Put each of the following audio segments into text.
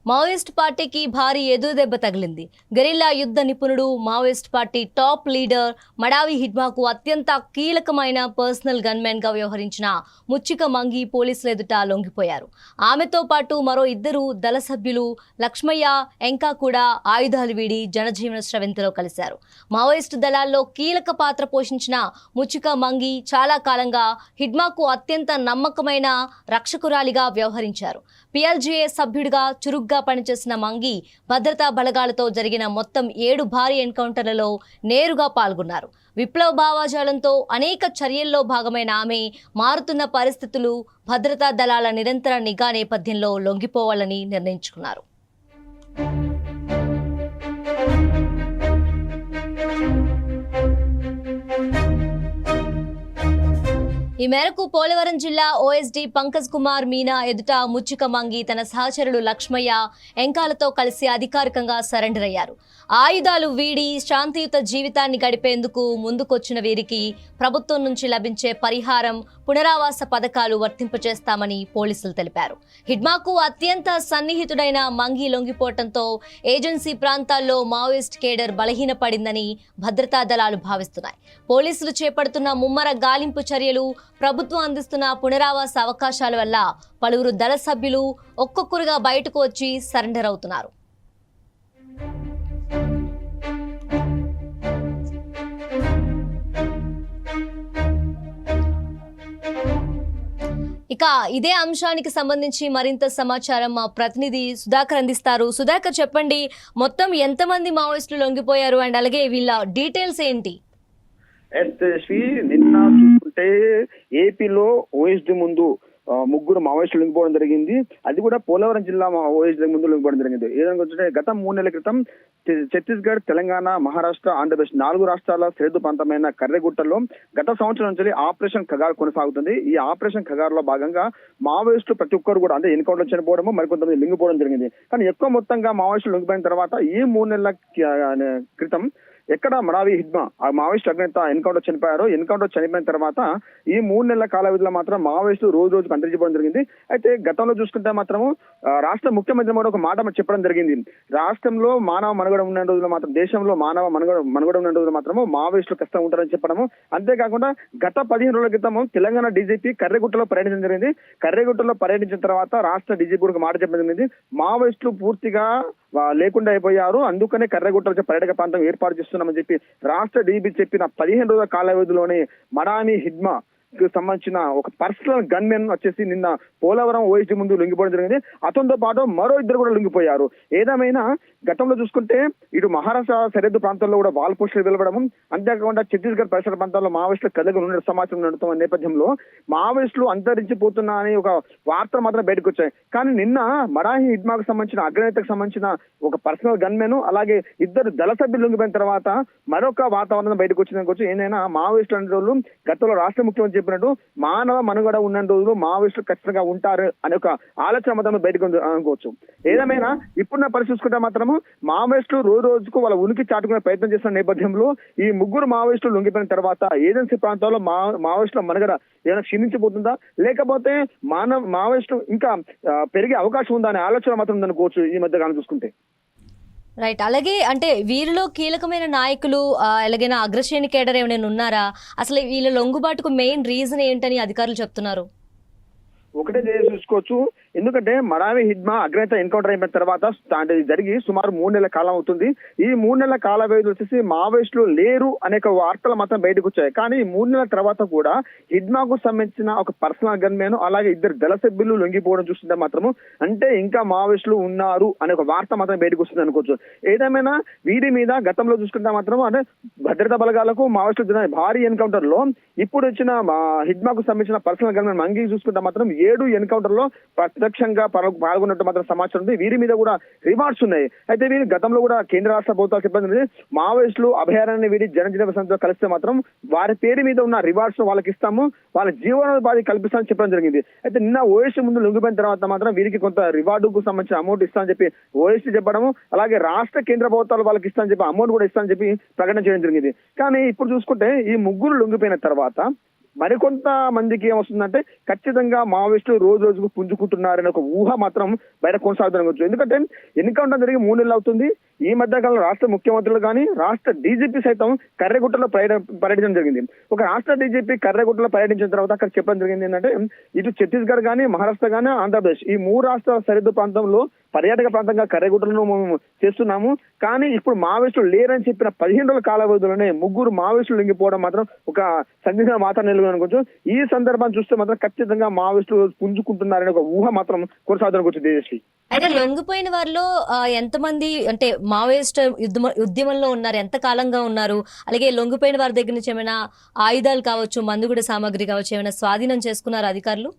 Maoist పార్టీకి భారీ ఎదురుదెబ్బ తగిలింది. గెరిల్లా యుద్ధ నిపుణుడు, Maoist party top leader Madavi హిడ్మాకు అత్యంత కీలకమైన పర్సనల్ గన్మెన్ గా వ్యవహరించిన ముచ్చిక మంగి పోలీసుల ఎదుట లొంగిపోయారు. ఆమెతో పాటు మరో ఇద్దరు దళ సభ్యులు లక్ష్మయ్య, ఎంకా కూడా ఆయుధాలు వీడి జనజీవన స్రవంతిలో కలిశారు. మావోయిస్టు దళాల్లో కీలక పాత్ర పోషించిన ముచ్చిక మంగి చాలా కాలంగా హిడ్మాకు అత్యంత నమ్మకమైన రక్షకురాలిగా వ్యవహరించారు. PLGA సభ్యుడిగా చురుగ్గా పనిచేసిన మంగి భద్రతా బలగాలతో జరిగిన మొత్తం 7 భారీ ఎన్కౌంటర్లలో నేరుగా పాల్గొన్నారు. విప్లవ భావజాలంతో అనేక చర్యల్లో భాగమైన ఆమె మారుతున్న పరిస్థితులు, భద్రతా దళాల నిరంతర నిఘా నేపథ్యంలో లొంగిపోవాలని నిర్ణయించుకున్నారు. ఈ మేరకు పోలవరం జిల్లా OSD పంకజ్ కుమార్ మీనా ఎదుట ముచ్చిక మంగి తన సహచరులు లక్ష్మయ్య, ఎంకాలతో కలిసి అధికారికంగా సరెండర్ అయ్యారు. ఆయుధాలు వీడి శాంతియుత జీవితాన్ని గడిపేందుకు ముందుకొచ్చిన వీరికి ప్రభుత్వం నుంచి లభించే పరిహారం, పునరావాస పథకాలు వర్తింపచేస్తామని పోలీసులు తెలిపారు. హిడ్మాకు అత్యంత సన్నిహితుడైన మంగి లొంగిపోవడంతో ఏజెన్సీ ప్రాంతాల్లో మావోయిస్ట్ కేడర్ బలహీనపడిందని భద్రతా దళాలు భావిస్తున్నాయి. పోలీసులు చేపడుతున్న ముమ్మర గాలింపు చర్యలు, ప్రభుత్వం అందిస్తున్న పునరావాస అవకాశాల వల్ల పలువురు దళ సభ్యులు ఒక్కొక్కరుగా బయటకు వచ్చి సరెండర్ అవుతున్నారు. ఇక ఇదే అంశానికి సంబంధించి మరింత సమాచారం మా ప్రతినిధి సుధాకర్ అందిస్తారు. సుధాకర్, చెప్పండి, మొత్తం ఎంతమంది మావోయిస్టులు లొంగిపోయారు అండ్ అలాగే వీళ్ళ డీటెయిల్స్ ఏంటి? నిన్న చూసుకుంటే ఏపీలో OSD ముందు ముగ్గురు మావోయిస్టులు లొంగిపోవడం జరిగింది. అది కూడా పోలవరం జిల్లా OSD ముందు లొంగిపోవడం జరిగింది. ఏదైనా గత 3 నెలల క్రితం ఛత్తీస్గఢ్, తెలంగాణ, మహారాష్ట్ర, ఆంధ్రప్రదేశ్ 4 రాష్ట్రాల సరిహద్దు ప్రాంతమైన కర్రెగుట్టలో గత సంవత్సరం నుంచి ఆపరేషన్ ఖగార్ కొనసాగుతుంది. ఈ ఆపరేషన్ ఖగార్ లో భాగంగా మావోయిస్టులు ప్రతి ఒక్కరు కూడా అంటే ఎన్కౌంటర్ చనిపోవడము, మరికొంతమంది లొంగిపోవడం జరిగింది. కానీ ఎక్కువ మొత్తంగా మావోయిస్టులు లొంగిపోయిన తర్వాత ఈ 3 నెలల క్రితం ఎక్కడ మడావి హిడ్మా ఆ మావోయిస్ట్ అగ్రనేత ఎన్కౌంటర్ చనిపోయిన తర్వాత ఈ 3 నెలల కాల వ్యవధిలో మాత్రం మావోయిస్టులు రోజు రోజుకు అంతరించిపోవడం జరిగింది. అయితే గతంలో చూసుకుంటే మాత్రము రాష్ట్ర ముఖ్యమంత్రి కూడా ఒక మాట చెప్పడం జరిగింది. రాష్ట్రంలో మానవ మనుగడ ఉన్న రోజులు మాత్రం, దేశంలో మానవ మనుగడ ఉన్న రోజులు మాత్రము మావోయిస్టులు కష్టం ఉంటారని చెప్పడము. అంతేకాకుండా గత 15 రోజుల క్రితము తెలంగాణ DGP కర్రెగుట్టలో పర్యటించడం జరిగింది. కర్రెగుట్టలో పర్యటించిన తర్వాత రాష్ట్ర DGP కూడా మాట చెప్పడం జరిగింది. మావోయిస్టులు పూర్తిగా లేకుండా అయిపోయారు, అందుకనే కర్రెగుట్టలో పర్యాటక ప్రాంతం ఏర్పాటు చేస్తున్నామని చెప్పి రాష్ట్ర DGP చెప్పిన 15 రోజుల కాల వ్యవధిలోనే మడావి హిడ్మా సంబంధించిన ఒక పర్సనల్ గన్మెన్ వచ్చేసి నిన్న పోలవరం OSD ముందు లొంగిపోవడం జరిగింది. అతనితో పాటు మరో ఇద్దరు కూడా లొంగిపోయారు. ఏదేమైనా గతంలో చూసుకుంటే ఇటు మహారాష్ట్ర సరిహద్దు ప్రాంతాల్లో కూడా వాల్ పోస్టులు వెలువడము, అంతేకాకుండా ఛత్తీస్గఢ్ పరిసర ప్రాంతాల్లో మావోయిస్టులు కదలిక ఉన్న సమాచారం నడుతున్న నేపథ్యంలో మావోయిస్టులు అంతరించిపోతున్నా అని ఒక వార్తలు మాత్రం బయటకు వచ్చాయి. కానీ నిన్న మడావి హిడ్మాకు సంబంధించిన అగ్రనేతకు సంబంధించిన ఒక పర్సనల్ గన్మెన్, అలాగే ఇద్దరు దళ సభ్యులు లొంగిపోయిన తర్వాత మరొక వాతావరణం బయటకు వచ్చిందనుకోవచ్చు. ఏదైనా మావోయిస్టులు అనే రోజులు గతంలో రాష్ట్ర ముఖ్యమంత్రి చెప్పినట్టు మానవ మనుగడ ఉన్న రోజులు మావోయిస్టులు ఖచ్చితంగా ఉంటారు అనే ఒక ఆలోచన మాత్రం బయటకు అనుకోవచ్చు. ఏదేమైనా ఇప్పుడున్న పరిస్థితి చూసుకుంటే మాత్రము మావోయిస్టులు రోజు రోజుకు వాళ్ళ ఉనికి చాటుకునే ప్రయత్నం చేస్తున్న నేపథ్యంలో ఈ ముగ్గురు మావోయిస్టులు లొంగిపోయిన తర్వాత ఏజెన్సీ ప్రాంతాల్లో మావోయిస్టుల మనుగడ ఏమైనా క్షీణించిపోతుందా, లేకపోతే మావోయిస్టులు ఇంకా పెరిగే అవకాశం ఉందా అనే ఆలోచన మాత్రం ఉందనుకోవచ్చు ఈ మధ్య కాలం చూసుకుంటే. రైట్. అలాగే అంటే వీరిలో కీలకమైన నాయకులు ఎలాగైనా అగ్రశ్రేణి కేడర్ ఏమైనా ఉన్నారా? అసలు వీళ్ళ లొంగుబాటుకు మెయిన్ రీజన్ ఏంటని అధికారులు చెప్తున్నారు? ఒకటే చూసుకోవచ్చు. ఎందుకంటే మడావి హిడ్మా అగ్రనేత ఎన్కౌంటర్ అయిన తర్వాత జరిగి సుమారు 3 నెలల కాలం అవుతుంది. ఈ 3 నెలల కాల వ్యవధి వచ్చేసి మావోయిస్టులు లేరు అనేక వార్తలు మాత్రం బయటకు వచ్చాయి. కానీ ఈ 3 నెలల తర్వాత కూడా హిడ్మాకు సంబంధించిన ఒక పర్సనల్ గన్మెన్, అలాగే ఇద్దరు దళ సభ్యులు లొంగిపోవడం చూస్తుంటే మాత్రము అంటే ఇంకా మావోయిస్టులు ఉన్నారు అనే ఒక వార్త మాత్రం బయటకు వస్తుంది అనుకోవచ్చు. ఏదేమైనా వీరి మీద గతంలో చూసుకుంటే మాత్రం అంటే భద్రతా బలగాలకు మావోయిస్టులు భారీ ఎన్కౌంటర్ లో ఇప్పుడు వచ్చిన హిడ్మాకు సంబంధించిన పర్సనల్ గన్మెన్ మంగి చూసుకుంటే మాత్రం 7 ఎన్కౌంటర్ లో ప్రత్యక్షంగా పాల్గొన్నట్టు మాత్రం సమాచారం ఉంది. వీరి మీద కూడా రివార్డ్స్ ఉన్నాయి. అయితే వీరు గతంలో కూడా కేంద్ర రాష్ట్ర ప్రభుత్వాలు సిబ్బంది మావోయిస్టులు అభయారణ్య వీడి జనజీవన సంస్థతో కలిస్తే మాత్రం వారి పేరు మీద ఉన్న రివార్డ్స్ వాళ్ళకి ఇస్తాము, వాళ్ళ జీవనోపాధి కల్పిస్తామని చెప్పడం జరిగింది. అయితే నిన్న OSD ముందు లొంగిపోయిన తర్వాత మాత్రం వీరికి కొంత రివార్డుకు సంబంధించిన అమౌంట్ ఇస్తామని చెప్పి OSD చెప్పడము, అలాగే రాష్ట్ర కేంద్ర ప్రభుత్వాలు వాళ్ళకి ఇస్తామని చెప్పి అమౌంట్ కూడా ఇస్తామని చెప్పి ప్రకటన చేయడం జరిగింది. కానీ ఇప్పుడు చూసుకుంటే ఈ ముగ్గురు లొంగిపోయిన తర్వాత మరికొంత మందికి ఏమొస్తుందంటే ఖచ్చితంగా మావోయిస్టులు రోజు రోజుకు పుంజుకుంటున్నారనే ఒక ఊహ మాత్రం బయట కొనసాగుతుంది. ఎందుకంటే ఎన్నికౌంటర్ జరిగి 3 నెలలు అవుతుంది. ఈ మధ్య కాలంలో రాష్ట్ర ముఖ్యమంత్రులు కానీ రాష్ట్ర డీజీపీ సైతం కర్రెగుట్టలో పర్యటించడం జరిగింది. ఒక రాష్ట్ర డీజీపీ కర్రెగుట్టలో పర్యటించిన తర్వాత అక్కడ చెప్పడం జరిగింది ఏంటంటే ఇటు ఛత్తీస్గఢ్ కానీ మహారాష్ట్ర కానీ ఆంధ్రప్రదేశ్ ఈ 3 రాష్ట్రాల సరిహద్దు ప్రాంతంలో పర్యాటక ప్రాంతంగా కర్రెగుట్టలను మేము చేస్తున్నాము. కానీ ఇప్పుడు మావోయిస్టులు లేరని చెప్పిన 15 రోజుల కాల వ్యవధిలోనే 3 మావోయిస్టులు లొంగిపోవడం మాత్రం ఒక సందిగ్ధ వాతావరణం నెలకొనుకోవచ్చు. ఈ సందర్భాన్ని చూస్తే మాత్రం ఖచ్చితంగా మావోయిస్టులు పుంజుకుంటున్నారనే ఒక ఊహ మాత్రం కొనసాగుతుంది తేజస్వి. అయితే లొంగిపోయిన వారిలో ఎంతమంది అంటే మావోయిస్ట్ ఉద్యమంలో ఉన్నారు, ఎంత కాలంగా ఉన్నారు, అలాగే లొంగిపోయిన వారి దగ్గర నుంచి ఏమైనా ఆయుధాలు కావచ్చు, మందుగుడ సామాగ్రి కావచ్చు, ఏమైనా స్వాధీనం చేసుకున్నారు అధికారులు?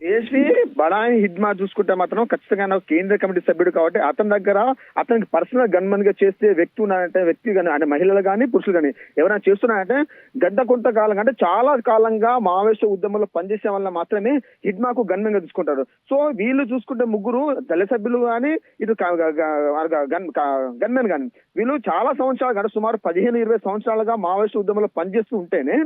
ఏసీ బడాయి హిడ్మా చూసుకుంటే మాత్రం ఖచ్చితంగా కేంద్ర కమిటీ సభ్యుడు కాబట్టి అతని దగ్గర అతనికి పర్సనల్ గన్మన్ గా చేస్తే వ్యక్తి కానీ అంటే మహిళలు కానీ పురుషులు కానీ ఎవరైనా చేస్తున్నారంటే గంట కొంతకాలంగా అంటే చాలా కాలంగా మావోయిస్టు ఉద్యమంలో పనిచేసే వల్ల మాత్రమే హిడ్మాకు గన్మెన్ గా తీసుకుంటారు. సో వీళ్ళు చూసుకుంటే 3 దళ సభ్యులు కానీ ఇటు గన్మెన్ కానీ వీళ్ళు చాలా సంవత్సరాలు అంటే సుమారు 15-20 సంవత్సరాలుగా మావోయిస్టు ఉద్యమంలో పనిచేస్తూ ఉంటేనే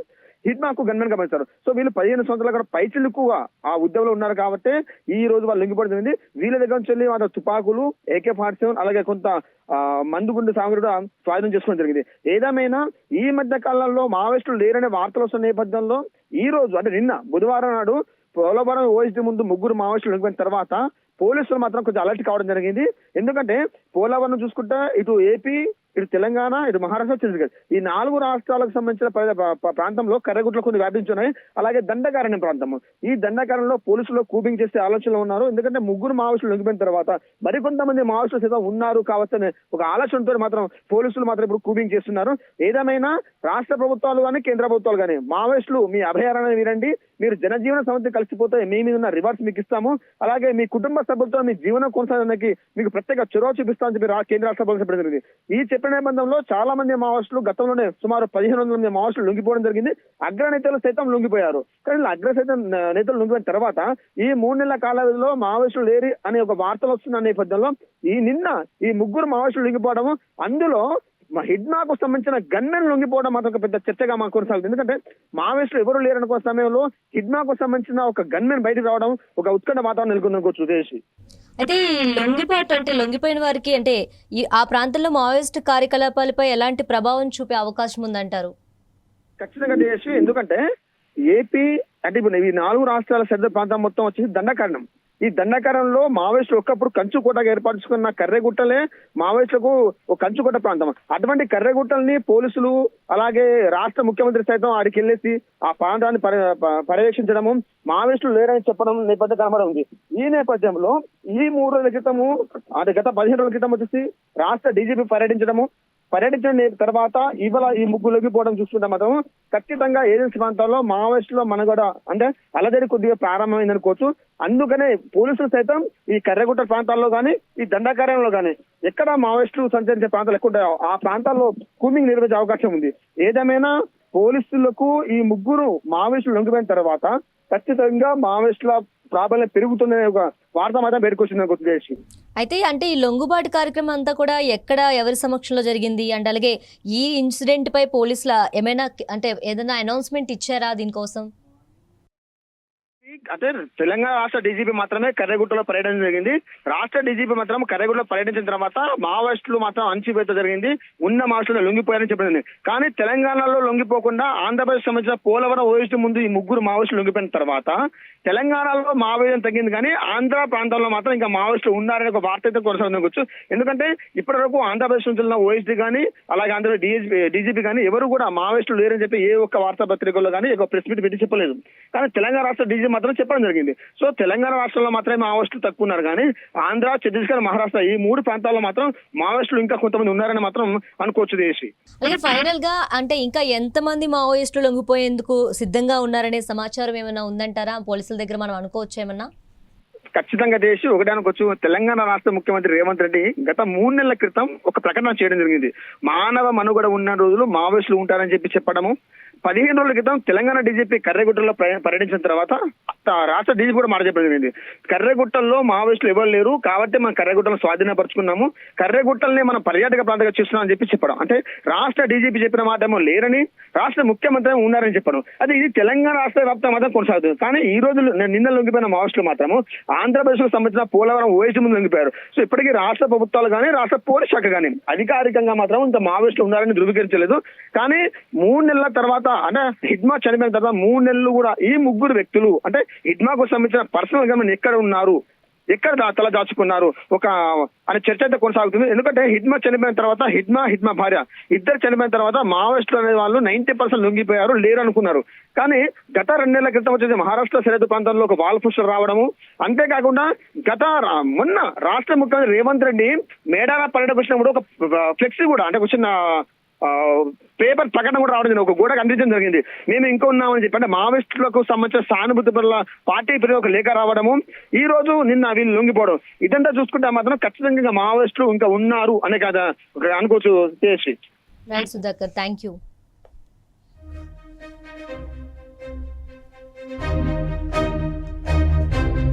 హిడ్మాకు గన్మెన్ గా పనిస్తారు. సో వీళ్ళు 15 సంవత్సరాల కూడా పైచిలుకుగా ఆ ఉద్యమంలో ఉన్నారు కాబట్టి ఈ రోజు వాళ్ళు లొంగిపోవడం జరిగింది. వీళ్ళ దగ్గర నుంచి వెళ్ళి వాళ్ళ తుపాకులు, AK-47 అలాగే కొంత మందుగుండు సామాగ్రి కూడా స్వాధీనం చేసుకోవడం జరిగింది. ఏదేమైనా ఈ మధ్య కాలంలో మావోయిస్టులు లేరనే వార్తలు వస్తున్న నేపథ్యంలో ఈ రోజు అంటే నిన్న బుధవారం నాడు పోలవరం ఓఎస్డీ ముందు 3 మావోయిస్టులు లొంగిపోయిన తర్వాత పోలీసులు మాత్రం కొంచెం అలర్ట్ కావడం జరిగింది. ఎందుకంటే పోలవరం చూసుకుంటే ఇటు ఏపీ, ఇటు తెలంగాణ, ఇటు మహారాష్ట్ర, ఛత్తీస్గఢ్ ఈ 4 రాష్ట్రాలకు సంబంధించిన ప్రాంతంలో కర్రగుట్లు కొన్ని వ్యాపించున్నాయి. అలాగే దండకారణ్యం ప్రాంతం, ఈ దండకారణ్యంలో పోలీసులు కూబింగ్ చేసే ఆలోచనలో ఉన్నారు. ఎందుకంటే 3 మావోయిస్టులు లొంగిపోయిన తర్వాత మరికొంతమంది మావోయిస్టులు సైతం ఉన్నారు కావచ్చని ఒక ఆలోచనతో మాత్రం పోలీసులు మాత్రం ఇప్పుడు కూబింగ్ చేస్తున్నారు. ఏదేమైనా రాష్ట్ర ప్రభుత్వాలు కానీ కేంద్ర ప్రభుత్వాలు కానీ మావోయిస్టులు మీ అభయారణ్యం వినండి, మీరు జనజీవన సమస్య కలిసిపోతే మీ మీద ఉన్న రివార్డ్స్ మీకు ఇస్తాము, అలాగే మీ కుటుంబ సభ్యులతో మీ జీవనం కొనసాగడానికి మీకు ప్రత్యేక చొరవ చూపిస్తామని చెప్పి కేంద్ర రాష్ట్ర ప్రభుత్వం చెప్పడం జరిగింది. ఈ చెప్పిన నేపథ్యంలో చాలా మంది మావోయిస్టులు గతంలోనే సుమారు 1500 మంది మావోయిస్టులు లొంగిపోవడం జరిగింది. అగ్రనేతలు సైతం లొంగిపోయారు. కానీ నేతలు లొంగిపోయిన తర్వాత ఈ 3 నెలల కాల వ్యవధిలో మావోయిస్టులు లేరి అనే ఒక వార్తలు వస్తున్న నేపథ్యంలో నిన్న ఈ 3 మావోయిస్టులు లొంగిపోవడం, అందులో హిడ్మాకు సంబంధించిన గన్మెన్ లొంగిపోవడం మాత్రం ఒక పెద్ద చర్చగా మాకు కొనసాగుతుంది. ఎందుకంటే మావోయిస్టులు ఎవరు లేరనుకో సమయంలో హిడ్మాకు సంబంధించిన ఒక గన్మెన్ బయటకు రావడం ఒక ఉత్కంఠ వాతావరణం నెలకొందనుకోవచ్చు ఉదేశ్. అయితే లొంగిపోయిన వారికి అంటే ఆ ప్రాంతంలో మావోయిస్ట్ కార్యకలాపాలపై ఎలాంటి ప్రభావం చూపే అవకాశం ఉందంటారు? ఖచ్చితంగా దేశ్. ఎందుకంటే ఏపీ అంటే ఇప్పుడు ఈ 4 రాష్ట్రాల సరిహద్దు ప్రాంతం మొత్తం వచ్చేసి దండకారణ్యం. ఈ దండకారణంలో మావోయిస్టులు ఒకప్పుడు కంచుకోటగా ఏర్పరచుకున్న కర్రెగుట్టలే మావోయిస్టులకు ఒక కంచుకోట ప్రాంతం. అటువంటి కర్రెగుట్టల్ని పోలీసులు అలాగే రాష్ట్ర ముఖ్యమంత్రి సైతం ఆడికి వెళ్ళేసి ఆ ప్రాంతాన్ని పర్యవేక్షించడము, మావోయిస్టులు లేరని చెప్పడం నేపథ్యం కనబడి ఉంది. ఈ నేపథ్యంలో ఈ 3 రోజుల క్రితము అంటే గత 15 రోజుల క్రితం వచ్చేసి రాష్ట్ర డీజీపీ పర్యటించిన తర్వాత ఇవాళ ఈ 3 లొంగిపోవడం చూస్తుంటే మాత్రం ఖచ్చితంగా ఏజెన్సీ ప్రాంతాల్లో మావోయిస్టులో మనగడ అంటే అలజడి కొద్దిగా ప్రారంభమైంది అనుకోవచ్చు. అందుకనే పోలీసులు సైతం ఈ కర్రెగుట్ట ప్రాంతాల్లో కానీ ఈ దండకారణ్యంలో కానీ ఎక్కడ మావోయిస్టులు సంచరించే ప్రాంతాలు ఎక్కువ ఉంటాయో ఆ ప్రాంతాల్లో కూంబింగ్ నిర్వహించే అవకాశం ఉంది. ఏదేమైనా పోలీసులకు ఈ 3 మావోయిస్టులు లొంగిపోయిన తర్వాత ఖచ్చితంగా మావోయిస్టుల ప్రాబల్యం పెరుగుతుందనే ఒక వార్త మాత్రం బయటకొచ్చిందని గుర్తు. అయితే అంటే ఈ లొంగుబాటు కార్యక్రమం అంతా కూడా ఎక్కడ ఎవరి సమక్షంలో జరిగింది అంటే అలాగే ఈ ఇన్సిడెంట్ పై పోలీసుల ఏమైనా అంటే ఏదైనా అనౌన్స్మెంట్ ఇచ్చారా దీనికోసం? అంటే తెలంగాణ రాష్ట్ర డీజీపీ మాత్రమే కర్రెగుట్టలో పర్యటించడం జరిగింది. రాష్ట్ర డీజీపీ మాత్రం కర్రెగుట్టలో పర్యటించిన తర్వాత మావోయిస్టులు మాత్రం అణచివేత జరిగింది, ఉన్న మావోయిస్టులు లొంగిపోయారని చెప్పింది. కానీ తెలంగాణలో లొంగిపోకుండా ఆంధ్రప్రదేశ్ సంబంధించిన పోలవరం ఓఎస్డీ ముందు ఈ 3 మావోయిస్టులు లొంగిపోయిన తర్వాత తెలంగాణలో మావోయిజం తగ్గింది, కానీ ఆంధ్ర ప్రాంతంలో మాత్రం ఇంకా మావోయిస్టులు ఉన్నారనే ఒక వార్త అయితే కొనసాగుతుంది. ఎందుకంటే ఇప్పటి వరకు ఆంధ్రప్రదేశ్ నుంచి ఉన్న ఓఎస్డీ కానీ అలాగే ఆంధ్రప్రదేశ్ డీజీపీ కానీ ఎవరు కూడా మావోయిస్టులు లేరని చెప్పి ఏ ఒక్క వార్తాపత్రికల్లో కానీ ఒక ప్రెస్ మీట్ పెట్టి చెప్పలేదు. కానీ తెలంగాణ రాష్ట్ర డీజీపీ మాత్రం చెప్పడం జరిగింది. సో తెలంగాణ రాష్ట్రంలో మాత్రమే మావోయిస్టులు తక్కువ ఉన్నారు, కానీ ఆంధ్ర, ఛత్తీస్గఢ్, మహారాష్ట్ర ఈ 3 ప్రాంతాల్లో మాత్రం మావోయిస్టులు ఇంకా కొంతమంది ఉన్నారని మాత్రం అనుకోవచ్చు దేశి. అలాగే ఫైనల్ గా అంటే ఇంకా ఎంతమంది మావోయిస్టులు లొంగిపోయేందుకు సిద్ధంగా ఉన్నారనే సమాచారం ఏమైనా ఉందంటారా పోలీసుల దగ్గర, మనం అనుకోవచ్చు ఏమన్నా? ఖచ్చితంగా దేశి ఒకటే అనుకోవచ్చు. తెలంగాణ రాష్ట్ర ముఖ్యమంత్రి రేవంత్ రెడ్డి గత 3 నెలల క్రితం ఒక ప్రకటన చేయడం జరిగింది. మానవ మనుగడ ఉన్న రోజులు మావోయిస్టులు ఉంటారని చెప్పి చెప్పడము, 15 రోజుల క్రితం తెలంగాణ డీజీపీ కర్రెగుట్టలో పర్యటించిన తర్వాత రాష్ట్ర డీజీపీ కూడా మాట చెప్పడం జరిగింది. కర్రెగుట్టల్లో మావోయిస్టులు ఎవరు లేరు కాబట్టి మనం కర్రెగుట్టలను స్వాధీనపరుచుకున్నాము, కర్రెగుట్టల్ని మనం పర్యాటక ప్రాంతంగా చూస్తున్నాం అని చెప్పడం. అంటే రాష్ట్ర డీజీపీ చెప్పిన మాట ఏమో లేరని, రాష్ట్ర ముఖ్యమంత్రి ఉన్నారని చెప్పడం. అది ఇది తెలంగాణ రాష్ట్ర వ్యాప్తంగా మాత్రం కొనసాగుతుంది. కానీ ఈ రోజు నిన్న లొంగిపోయిన మావోయిస్టులు మాత్రము ఆంధ్రప్రదేశ్ కు సంబంధించిన పోలవరం ఓఎస్డీ ముందు లొంగిపోయారు. సో ఇప్పటికీ రాష్ట్ర ప్రభుత్వాలు కానీ రాష్ట్ర పోలీస్ శాఖ కానీ అధికారికంగా మాత్రం ఇంత మావోయిస్టులు ఉన్నారని ధృవీకరించలేదు. కానీ 3 నెలల తర్వాత అంటే హిడ్మా చనిపోయిన తర్వాత 3 నెలలు కూడా ఈ ముగ్గురు వ్యక్తులు అంటే హిడ్మాకు సంబంధించిన పర్సనల్ గా ఎక్కడ ఉన్నారు, ఎక్కడ తల దాచుకున్నారు ఒక అనే చర్చ అయితే కొనసాగుతుంది. ఎందుకంటే హిడ్మా చనిపోయిన తర్వాత హిడ్మా భార్య ఇద్దరు చనిపోయిన తర్వాత మావోయిస్టులు అనే వాళ్ళు 90% లొంగిపోయారు, లేరు అనుకున్నారు. కానీ గత 2 నెలల క్రితం వచ్చేసి మహారాష్ట్ర సరిహద్దు ప్రాంతంలో ఒక వాల్ పోస్టర్ రావడము, అంతేకాకుండా మొన్న రాష్ట్ర ముఖ్యమంత్రి రేవంత్ రెడ్డి మేడార పర్యటన వచ్చినప్పుడు ఒక ఫ్లెక్సీ కూడా అంటే వచ్చిన పేపర్ ప్రకటన కూడా రావడం ఒక గోడ అందించడం జరిగింది. మేము ఇంకా ఉన్నామని చెప్పి అంటే మావోయిస్టులకు సంబంధించిన సానుభూతి పట్ల పార్టీ పేరు ఒక లేఖ రావడము, ఈ రోజు నిన్న వీళ్ళు లొంగిపోవడం, ఇదంతా చూసుకుంటే మాత్రం ఖచ్చితంగా మావోయిస్టులు ఇంకా ఉన్నారు అనే కదా అనుకోవచ్చు. Right Sudhakar, thank you.